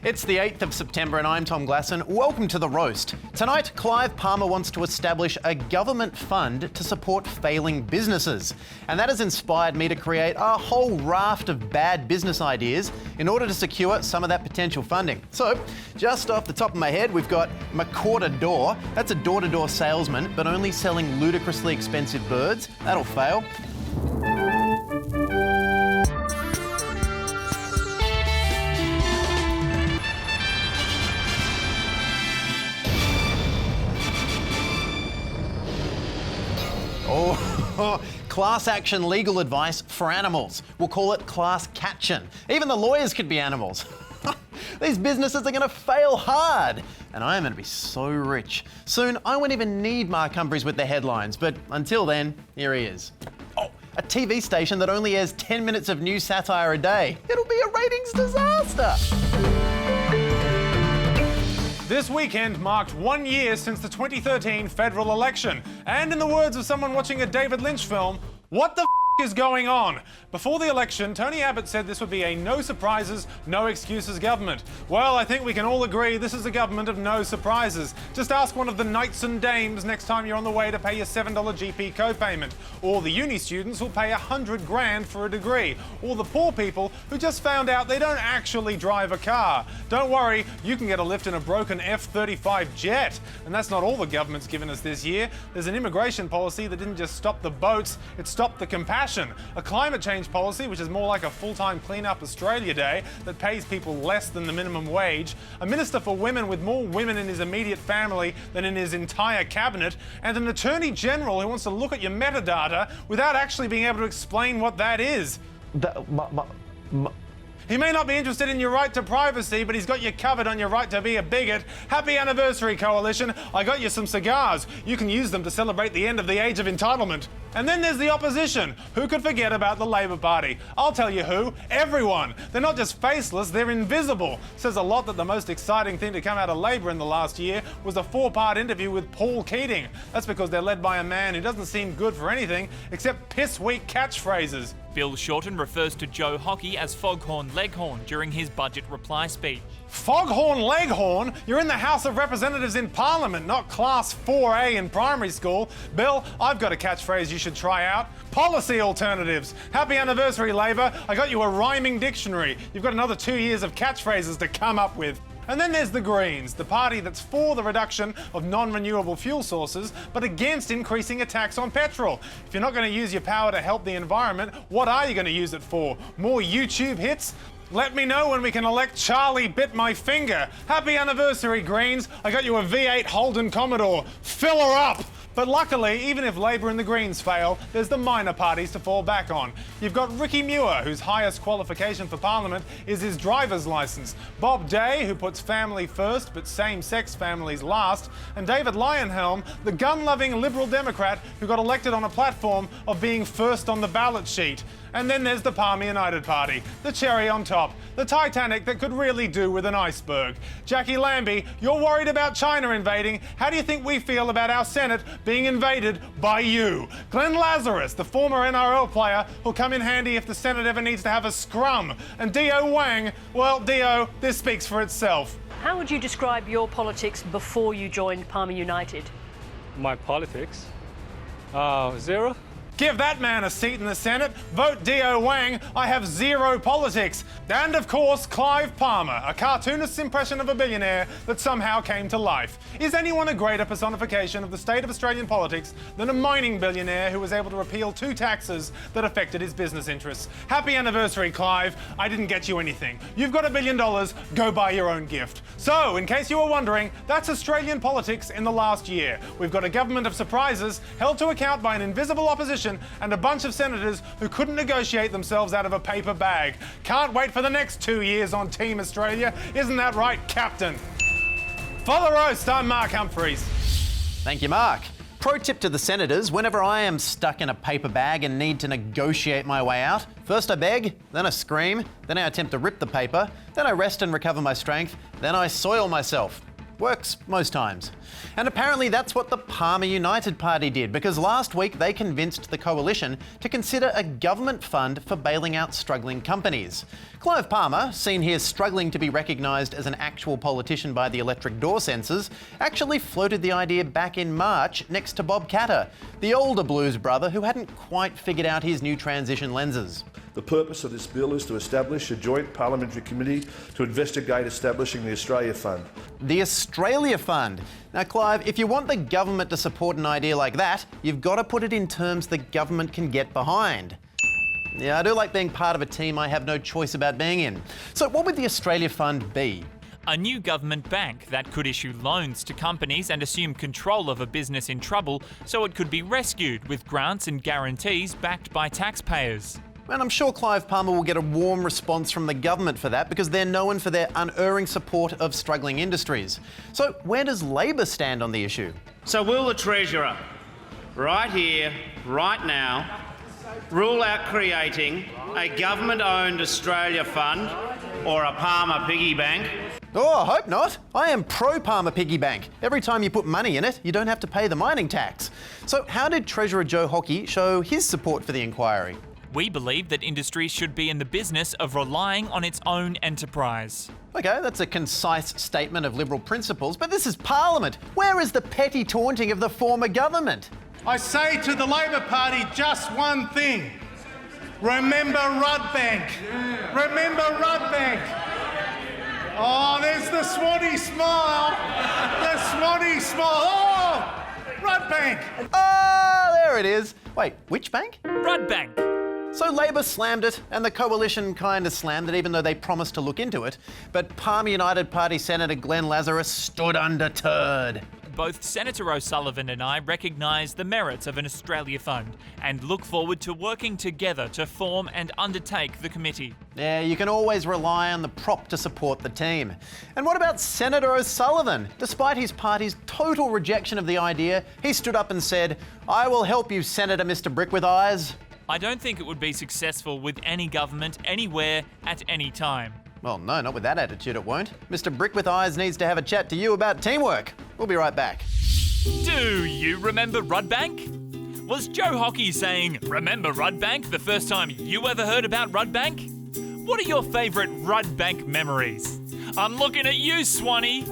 It's the 8th of September and I'm Tom Glasson. Welcome to The Roast. Tonight, Clive Palmer wants to establish a government fund to support failing businesses. And that has inspired me to create a whole raft of bad business ideas in order to secure some of that potential funding. So, just off the top of my head, we've got Door. That's a door-to-door salesman, but only selling ludicrously expensive birds. That'll fail. Oh, class action legal advice for animals. We'll call it class catchin'. Even the lawyers could be animals. These businesses are going to fail hard. And I am going to be so rich. Soon, I won't even need Mark Humphries with the headlines. But until then, here he is. Oh, a TV station that only airs 10 minutes of new satire a day. It'll be a ratings disaster. This weekend marked 1 year since the 2013 federal election. And in the words of someone watching a David Lynch film, what the is going on? Before the election, Tony Abbott said this would be a no surprises, no excuses government. Well, I think we can all agree this is a government of no surprises. Just ask one of the knights and dames next time you're on the way to pay your $7 GP co-payment. Or the uni students who'll pay $100 grand for a degree. Or the poor people who just found out they don't actually drive a car. Don't worry, you can get a lift in a broken F-35 jet. And that's not all the government's given us this year. There's an immigration policy that didn't just stop the boats, it stopped the compassion. A climate change policy, which is more like a full-time Clean Up Australia Day that pays people less than the minimum wage, a minister for women with more women in his immediate family than in his entire cabinet, and an attorney general who wants to look at your metadata without actually being able to explain what that is. He may not be interested in your right to privacy, but he's got you covered on your right to be a bigot. Happy anniversary, Coalition. I got you some cigars. You can use them to celebrate the end of the age of entitlement. And then there's the opposition. Who could forget about the Labor Party? I'll tell you who. Everyone. They're not just faceless, they're invisible. Says a lot that the most exciting thing to come out of Labor in the last year was a 4-part interview with Paul Keating. That's because they're led by a man who doesn't seem good for anything except piss-weak catchphrases. Bill Shorten refers to Joe Hockey as Foghorn Leghorn during his budget reply speech. Foghorn Leghorn? You're in the House of Representatives in Parliament, not Class 4A in primary school. Bill, I've got a catchphrase you should try out. Policy alternatives. Happy anniversary, Labor. I got you a rhyming dictionary. You've got another 2 years of catchphrases to come up with. And then there's the Greens, the party that's for the reduction of non-renewable fuel sources, but against increasing a tax on petrol. If you're not going to use your power to help the environment, what are you going to use it for? More YouTube hits? Let me know when we can elect Charlie Bit My Finger. Happy anniversary, Greens. I got you a V8 Holden Commodore. Fill her up! But luckily, even if Labor and the Greens fail, there's the minor parties to fall back on. You've got Ricky Muir, whose highest qualification for Parliament is his driver's licence, Bob Day, who puts family first but same-sex families last, and David Leyonhjelm, the gun-loving Liberal Democrat who got elected on a platform of being first on the ballot sheet. And then there's the Palmer United Party, the cherry on top, the Titanic that could really do with an iceberg. Jackie Lambie, you're worried about China invading. How do you think we feel about our Senate being invaded by you? Glenn Lazarus, the former NRL player, will come in handy if the Senate ever needs to have a scrum. And Dio Wang, well, Dio, this speaks for itself. How would you describe your politics before you joined Palmer United? My politics? Zero. Give that man a seat in the Senate. Vote Dio Wang. I have zero politics. And of course, Clive Palmer, a cartoonist's impression of a billionaire that somehow came to life. Is anyone a greater personification of the state of Australian politics than a mining billionaire who was able to repeal 2 taxes that affected his business interests? Happy anniversary, Clive. I didn't get you anything. You've got $1 billion. Go buy your own gift. So, in case you were wondering, that's Australian politics in the last year. We've got a government of surprises held to account by an invisible opposition and a bunch of senators who couldn't negotiate themselves out of a paper bag. Can't wait for the next 2 years on Team Australia. Isn't that right, Captain? For The Roast, I'm Mark Humphries. Thank you, Mark. Pro tip to the senators, whenever I am stuck in a paper bag and need to negotiate my way out, first I beg, then I scream, then I attempt to rip the paper, then I rest and recover my strength, then I soil myself. Works most times. And apparently that's what the Palmer United Party did, because last week they convinced the coalition to consider a government fund for bailing out struggling companies. Clive Palmer, seen here struggling to be recognised as an actual politician by the electric door censors, actually floated the idea back in March next to Bob Katter, the older Blues brother who hadn't quite figured out his new transition lenses. The purpose of this bill is to establish a joint parliamentary committee to investigate establishing the Australia Fund. The Australia Fund. Now, Clive, if you want the government to support an idea like that, you've got to put it in terms the government can get behind. Yeah, I do like being part of a team I have no choice about being in. So what would the Australia Fund be? A new government bank that could issue loans to companies and assume control of a business in trouble so it could be rescued with grants and guarantees backed by taxpayers. And I'm sure Clive Palmer will get a warm response from the government for that, because they're known for their unerring support of struggling industries. So where does Labor stand on the issue? So will the Treasurer, right here, right now, rule out creating a government-owned Australia Fund or a Palmer piggy bank? Oh, I hope not. I am pro-Palmer piggy bank. Every time you put money in it, you don't have to pay the mining tax. So how did Treasurer Joe Hockey show his support for the inquiry? We believe that industry should be in the business of relying on its own enterprise. Okay, that's a concise statement of Liberal principles, but this is Parliament. Where is the petty taunting of the former government? I say to the Labor Party just one thing. Remember Rudbank. Remember Rudbank. Oh, there's the Swanee smile. The Swanee smile. Oh, Rudbank. Ah, there it is. Wait, which bank? Rudbank. So Labor slammed it, and the coalition kind of slammed it, even though they promised to look into it. But Palmer United Party Senator Glenn Lazarus stood undeterred. Both Senator O'Sullivan and I recognise the merits of an Australia Fund and look forward to working together to form and undertake the committee. Yeah, you can always rely on the prop to support the team. And what about Senator O'Sullivan? Despite his party's total rejection of the idea, he stood up and said, "I will help you, Senator Mr. Brick with Eyes." I don't think it would be successful with any government, anywhere, at any time. Well, no, not with that attitude it won't. Mr. Brick with Eyes needs to have a chat to you about teamwork. We'll be right back. Do you remember Rudbank? Was Joe Hockey saying, "Remember Rudbank," the first time you ever heard about Rudbank? What are your favourite Rudbank memories? I'm looking at you, Swanee.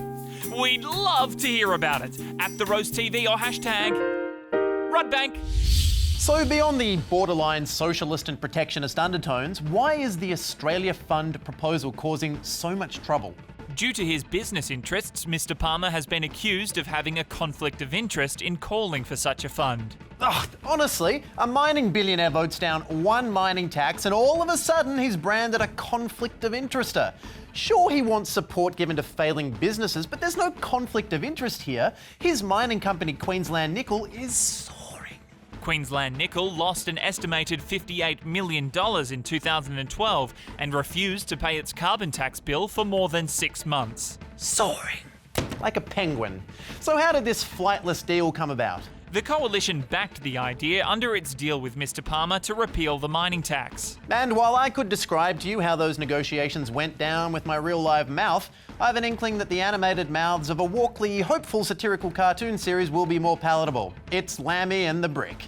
We'd love to hear about it at The Roast TV or hashtag Rudbank. So beyond the borderline socialist and protectionist undertones, why is the Australia Fund proposal causing so much trouble? Due to his business interests, Mr. Palmer has been accused of having a conflict of interest in calling for such a fund. Ugh, honestly, a mining billionaire votes down one mining tax and all of a sudden he's branded a conflict of interester. Sure, he wants support given to failing businesses, but there's no conflict of interest here. His mining company, Queensland Nickel, is soaring. Queensland Nickel lost an estimated $58 million in 2012 and refused to pay its carbon tax bill for more than 6 months. Soaring. Like a penguin. So how did this flightless deal come about? The coalition backed the idea under its deal with Mr. Palmer to repeal the mining tax. And while I could describe to you how those negotiations went down with my real live mouth, I have an inkling that the animated mouths of a Walkley, hopeful satirical cartoon series will be more palatable. It's Lammy and the Brick.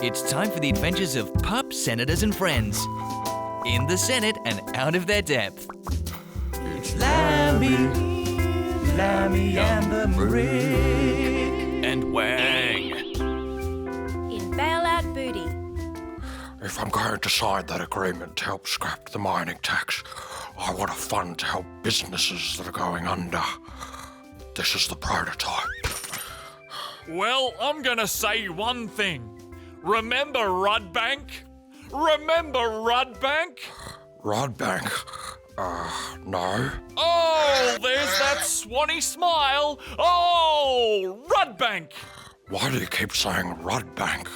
It's time for the adventures of pup senators and friends. In the Senate and out of their depth. It's Lammy and the Brick. And Wang. In Bailout Booty. If I'm going to sign that agreement to help scrap the mining tax, I want a fund to help businesses that are going under. This is the prototype. Well, I'm gonna say one thing. Remember Rudbank? Remember Rudbank? Rudbank? No. Oh, there's that Swanee smile. Oh, Rudbank. Why do you keep saying Rudbank?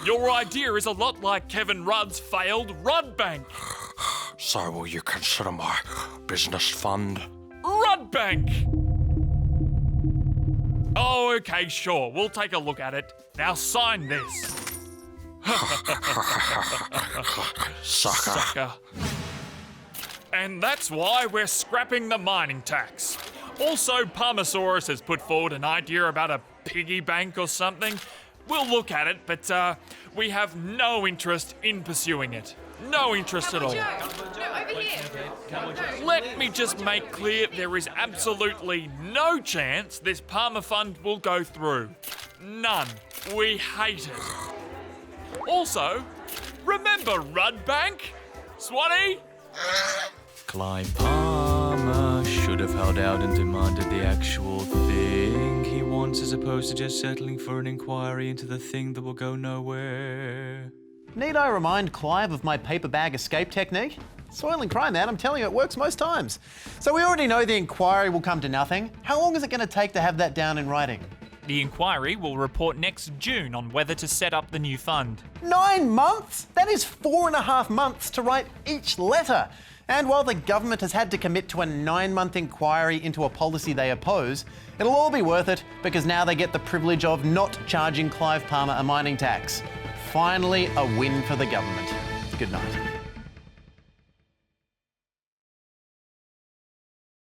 Your idea is a lot like Kevin Rudd's failed Rudbank. So will you consider my business fund? Rudbank. Oh, okay, sure. We'll take a look at it. Now sign this. Sucker. And that's why we're scrapping the mining tax. Also, Palmasaurus has put forward an idea about a piggy bank or something. We'll look at it, but we have no interest in pursuing it. No interest at all. Let me just make clear there is absolutely no chance this Palmer Fund will go through. None. We hate it. Also, remember Rudd Bank? Swanee? Clive Palmer should have held out and demanded the actual thing he wants as opposed to just settling for an inquiry into the thing that will go nowhere. Need I remind Clive of my paper bag escape technique? Soiling crime, man, I'm telling you, it works most times. So we already know the inquiry will come to nothing. How long is it going to take to have that down in writing? The inquiry will report next June on whether to set up the new fund. 9 months? That is 4.5 months to write each letter. And while the government has had to commit to a 9-month inquiry into a policy they oppose, it'll all be worth it because now they get the privilege of not charging Clive Palmer a mining tax. Finally, a win for the government. Good night.